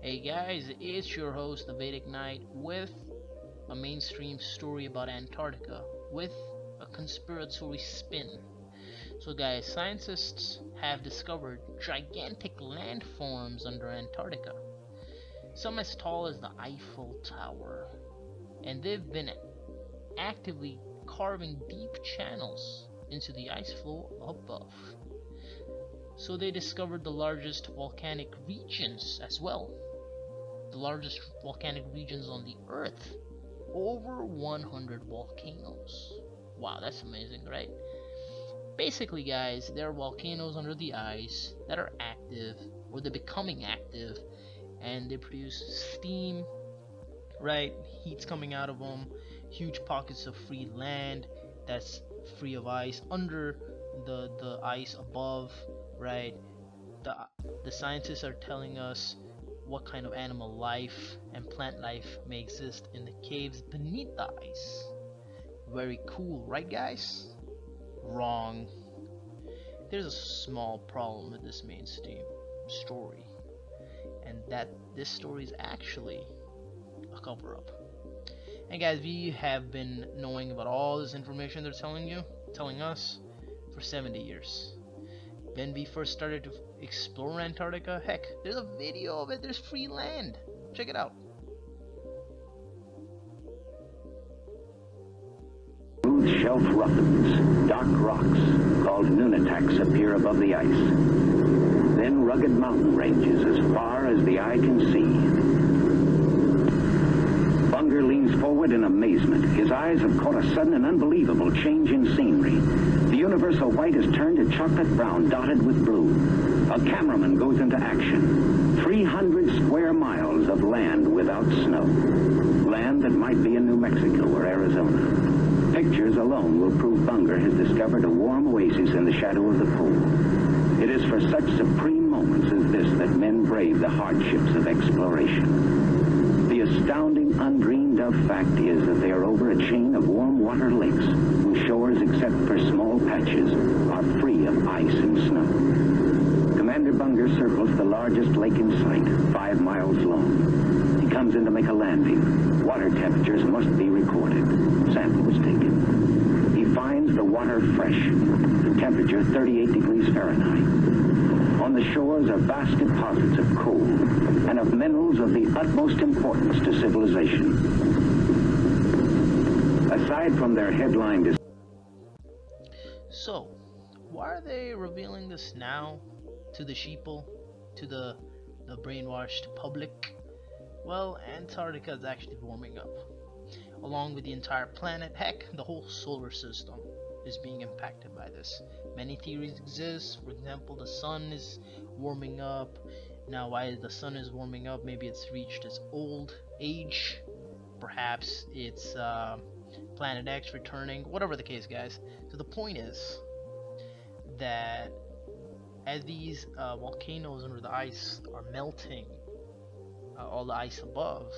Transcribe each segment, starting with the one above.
Hey guys, it's your host, the Vedic Knight, with a mainstream story about Antarctica with a conspiratory spin. So, guys, scientists have discovered gigantic landforms under Antarctica, some as tall as the Eiffel Tower, and they've been actively carving deep channels into the ice floe above. So they discovered the largest volcanic regions as well. The largest volcanic regions on the Earth. Over 100 volcanoes. Wow, that's amazing, right? Basically, guys, there are volcanoes under the ice that are active, or they're becoming active, and they produce steam, right? Heat's coming out of them. Huge pockets of free land that's free of ice under the ice above, right? The scientists are telling us what kind of animal life and plant life may exist in the caves beneath the ice. Very cool, right guys? Wrong. There's a small problem with this mainstream story, and that this story is actually a cover-up. And guys, we have been knowing about all this information they're telling us for 70 years. When we first started to explore Antarctica, heck, there's a video of it. There's free land. Check it out. Smooth shelf roughness, dark rocks called nunataks appear above the ice. Then rugged mountain ranges as far as the eye can see. Bunger leans forward in amazement. His eyes have caught a sudden and unbelievable change in scenery. The universal white has turned to chocolate brown, dotted with blue. A cameraman goes into action. 300 square miles of land without snow. Land that might be in New Mexico or Arizona. Pictures alone will prove Bunger has discovered a warm oasis in the shadow of the pole. It is for such supreme moments as this that men brave the hardships of exploration. The astounding, undreamed of fact is that they are over a chain of warm water lakes whose shores, except for small patches, are free of ice and snow. Commander Bunger circles the largest lake in sight, 5 miles long. He comes in to make a landing. Water temperatures must be recorded. Samples taken. He finds the water fresh. The temperature 38 degrees Fahrenheit. On the shores are vast deposits of coal and of minerals of the utmost importance to civilization. Aside from their headline... So, why are they revealing this now to the sheeple, to the brainwashed public? Well, Antarctica is actually warming up. Along with the entire planet, heck, the whole solar system is being impacted by this. Many theories exist. For example, the sun is warming up. Now, why the sun is warming up? Maybe it's reached its old age. Perhaps it's Planet X returning. Whatever the case, guys. So the point is that as these volcanoes under the ice are melting all the ice above,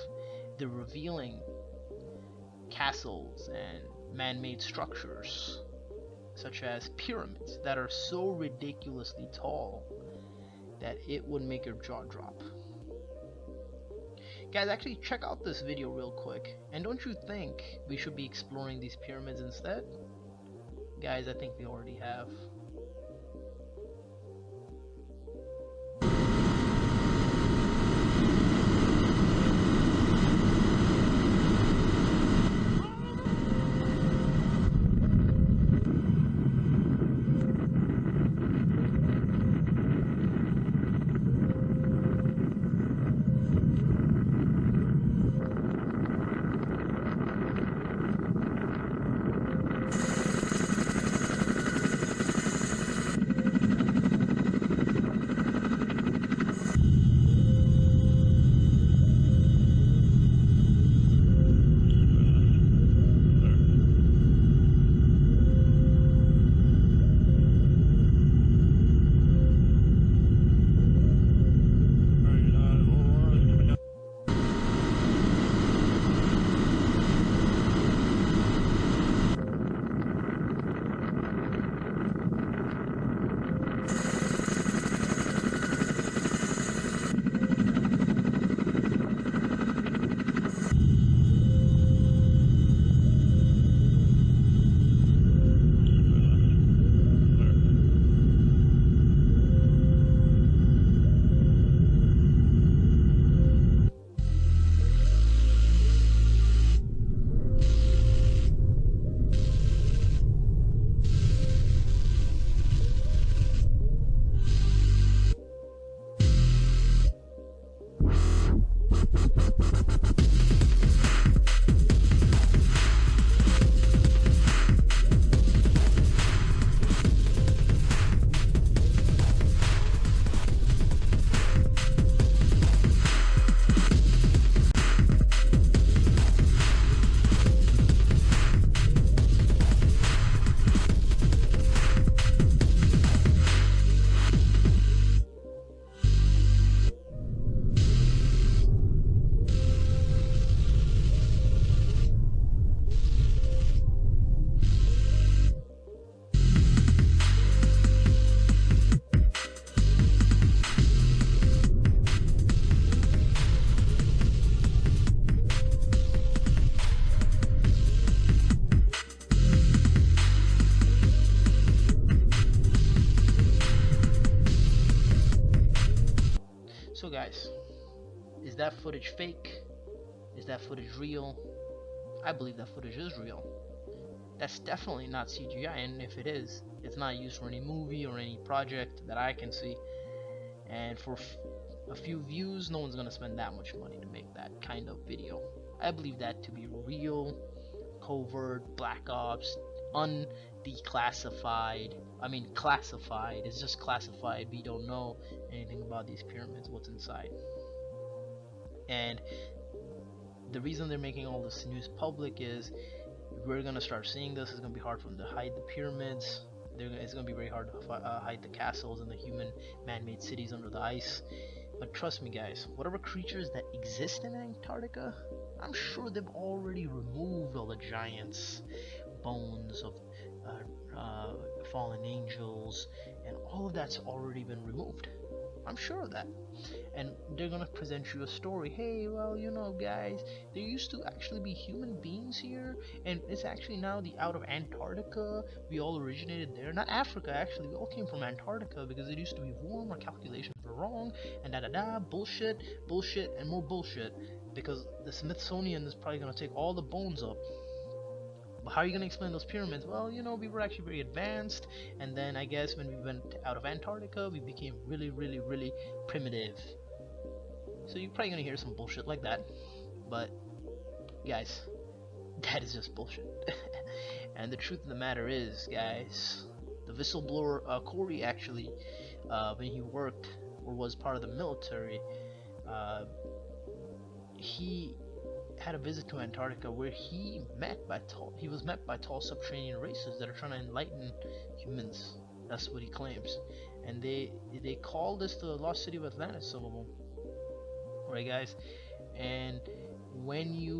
they're revealing castles and man-made structures such as pyramids that are so ridiculously tall that it would make your jaw drop. Guys, actually check out this video real quick, and don't you think we should be exploring these pyramids instead? Guys, I think we already have. So guys, is that footage fake? Is that footage real? I believe that footage is real. That's definitely not CGI, and if it is, it's not used for any movie or any project that I can see. And for a few views, no one's gonna spend that much money to make that kind of video. I believe that to be real, covert, black ops, undeclassified. I mean, classified. It's just classified. We don't know anything about these pyramids, what's inside. And the reason they're making all this news public is we're gonna start seeing this. It's gonna be hard for them to hide the pyramids. It's gonna be very hard to hide the castles and the human man-made cities under the ice. But trust me, guys, whatever creatures that exist in Antarctica, I'm sure they've already removed all the giants, bones of fallen angels, and all of that's already been removed. I'm sure of that. And they're gonna present you a story. Hey, well, you know, guys, there used to actually be human beings here, and it's actually now out of Antarctica. We all originated there. Not Africa, actually. We all came from Antarctica because it used to be warm. Our calculations were wrong, and bullshit, and more bullshit. Because the Smithsonian is probably gonna take all the bones up. But how are you going to explain those pyramids? Well, you know, we were actually very advanced, and then I guess when we went out of Antarctica, we became really, really, really primitive. So you're probably going to hear some bullshit like that. But, guys, that is just bullshit. And the truth of the matter is, guys, the whistleblower, Corey, actually, when he worked or was part of the military, he had a visit to Antarctica where he was met by tall subterranean races that are trying to enlighten humans. That's what he claims, and they call this the lost city of Atlantis, some of them, right, guys? And when he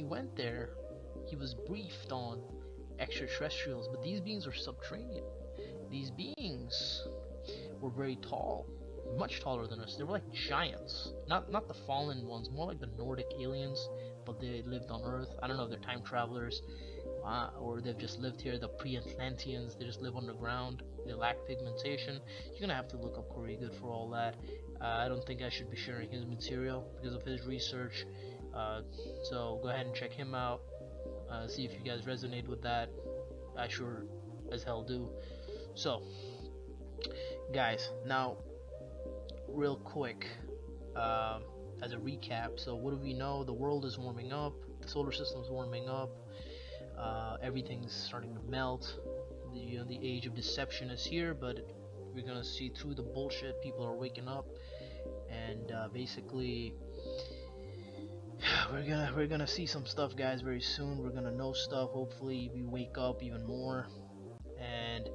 went there, he was briefed on extraterrestrials, but these beings were subterranean. These beings were very tall, much taller than us. They were like giants, not the fallen ones, more like the Nordic aliens, but they lived on Earth. I don't know if they're time travelers, or they've just lived here. The pre-Atlanteans, they just live underground. They lack pigmentation. You're gonna have to look up Corey Good for all that. I don't think I should be sharing his material because of his research. So go ahead and check him out. See if you guys resonate with that. I sure as hell do. So, guys, now, real quick, as a recap, so what do we know? The world is warming up, the solar system is warming up, everything's starting to melt. The age of deception is here, but we're gonna see through the bullshit. People are waking up, and basically we're gonna see some stuff, guys, very soon. We're gonna know stuff. Hopefully we wake up even more. And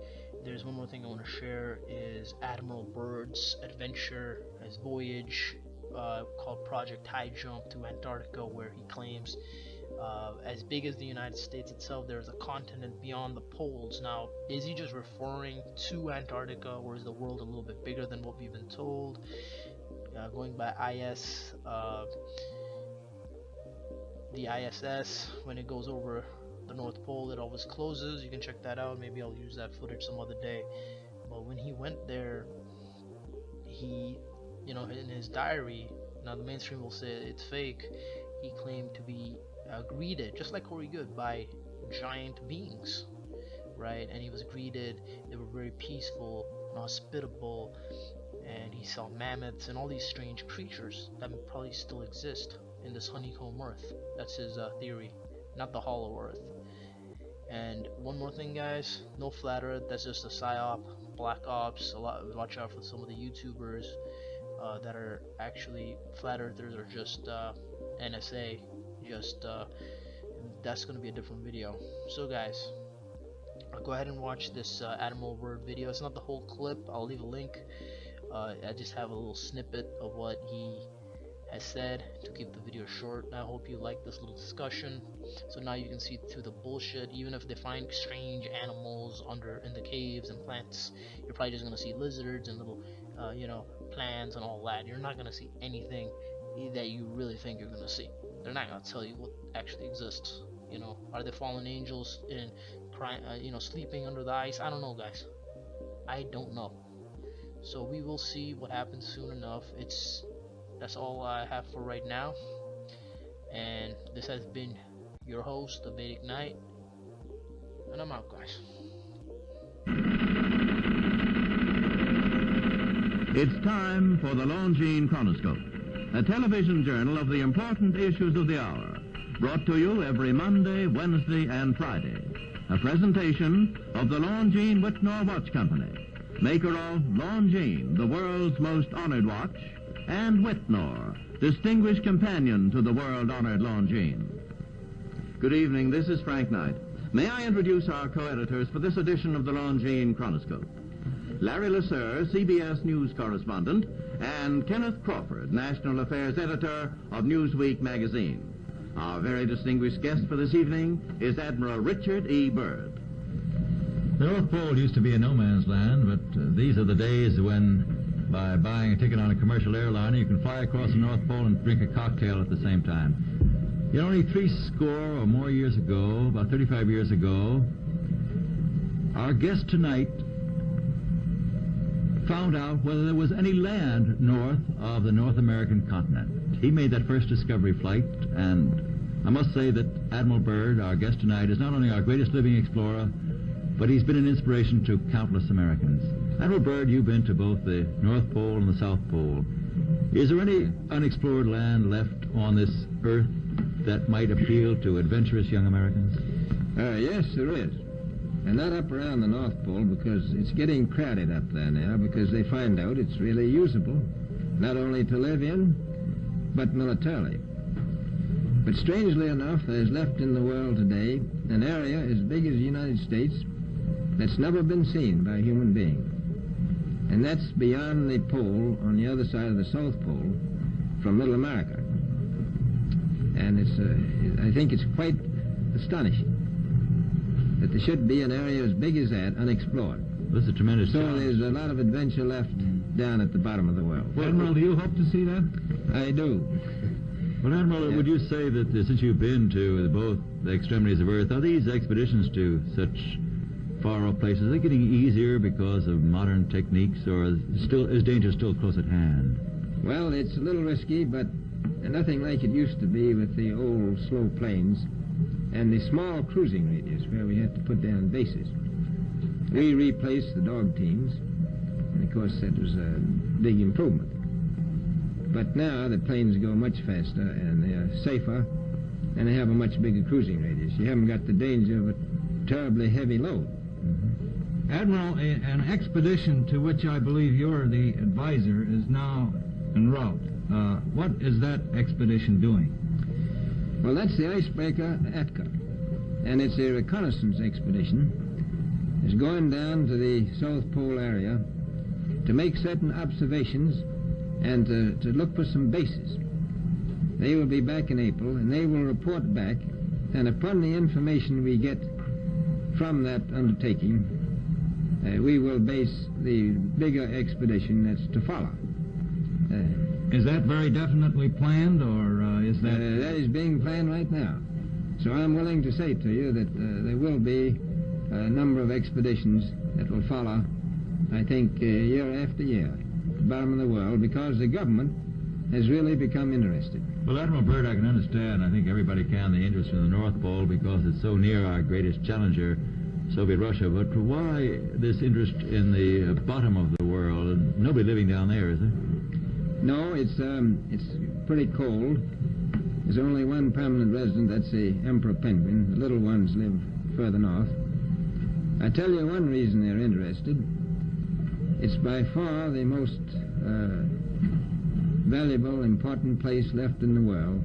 there's one more thing I want to share, is Admiral Byrd's adventure, his voyage, called Project High Jump to Antarctica, where he claims, as big as the United States itself, there's a continent beyond the poles. Now, is he just referring to Antarctica, or is the world a little bit bigger than what we've been told? Going by the ISS, when it goes over the North Pole, it always closes. You can check that out. Maybe I'll use that footage some other day. But when he went there, he, in his diary, now the mainstream will say it's fake, he claimed to be greeted, just like Corey Good, by giant beings, right? And he was greeted. They were very peaceful and hospitable, and he saw mammoths and all these strange creatures that probably still exist in this honeycomb Earth. That's his theory, not the hollow Earth. And one more thing, guys, no flat Earth. That's just a psyop, black ops. Watch out for some of the YouTubers that are actually flat earthers, or just NSA. That's gonna be a different video. So, guys, go ahead and watch this Admiral Byrd video. It's not the whole clip. I'll leave a link. I just have a little snippet of what he has said to keep the video short. I hope you like this little discussion. So now you can see through the bullshit. Even if they find strange animals in the caves and plants, you're probably just gonna see lizards and little plants and all that. You're not gonna see anything that you really think you're gonna see. They're not gonna tell you what actually exists. Are there fallen angels sleeping under the ice? I don't know, guys. I don't know. So we will see what happens soon enough. That's all I have for right now. And this has been your host, the Vedic Knight, and I'm out, guys. It's time for the Longines Chronoscope, a television journal of the important issues of the hour, brought to you every Monday, Wednesday, and Friday. A presentation of the Longines-WITTNAUER Watch Company, maker of Longines, the world's most honored watch, and WITTNAUER, distinguished companion to the world-honored Longines. Good evening, this is Frank Knight. May I introduce our co-editors for this edition of the Longines Chronoscope? Larry Lasser, CBS News correspondent, and Kenneth Crawford, National Affairs Editor of Newsweek magazine. Our very distinguished guest for this evening is Admiral Richard E. Byrd. The North Pole used to be a no-man's land, but these are the days when, by buying a ticket on a commercial airliner, you can fly across the North Pole and drink a cocktail at the same time. You know, only 30 or more years ago, about 35 years ago, our guest tonight found out whether there was any land north of the North American continent. He made that first discovery flight, and I must say that Admiral Byrd, our guest tonight, is not only our greatest living explorer, but he's been an inspiration to countless Americans. Admiral Byrd, you've been to both the North Pole and the South Pole. Is there any unexplored land left on this earth that might appeal to adventurous young Americans? Yes, there is. And not up around the North Pole, because it's getting crowded up there now, because they find out it's really usable, not only to live in, but militarily. But strangely enough, there's left in the world today an area as big as the United States that's never been seen by a human being. And that's beyond the pole on the other side of the South Pole from Middle America. And I think it's quite astonishing that there should be an area as big as that unexplored. This is a tremendous So challenge. there's a lot of adventure left down at the bottom of the world. Well, Admiral, do you hope to see that? I do. Well, Admiral, would you say that since you've been to both the extremities of Earth, are these expeditions to such far-off places, are they getting easier because of modern techniques, or is danger still close at hand? Well, it's a little risky, but nothing like it used to be with the old slow planes and the small cruising radius where we had to put down bases. We replaced the dog teams, and of course that was a big improvement. But now the planes go much faster, and they are safer, and they have a much bigger cruising radius. You haven't got the danger of a terribly heavy load. Mm-hmm. Admiral, an expedition to which I believe you're the advisor is now en route. What is that expedition doing? Well, that's the icebreaker Atka, and it's a reconnaissance expedition. It's going down to the South Pole area to make certain observations and to look for some bases. They will be back in April, and they will report back, and upon the information we get from that undertaking, we will base the bigger expedition that's to follow. Is that very definitely planned, or is that... That is being planned right now. So I'm willing to say to you that there will be a number of expeditions that will follow, I think, year after year, at the bottom of the world, because the government has really become interested. Well, Admiral Byrd, I can understand, I think everybody can, the interest in the North Pole because it's so near our greatest challenger, Soviet Russia. But why this interest in the bottom of the world? Nobody living down there, is there? No, it's pretty cold. There's only one permanent resident, that's the emperor penguin. The little ones live further north. I tell you one reason they're interested. It's by far the most valuable, important place left in the world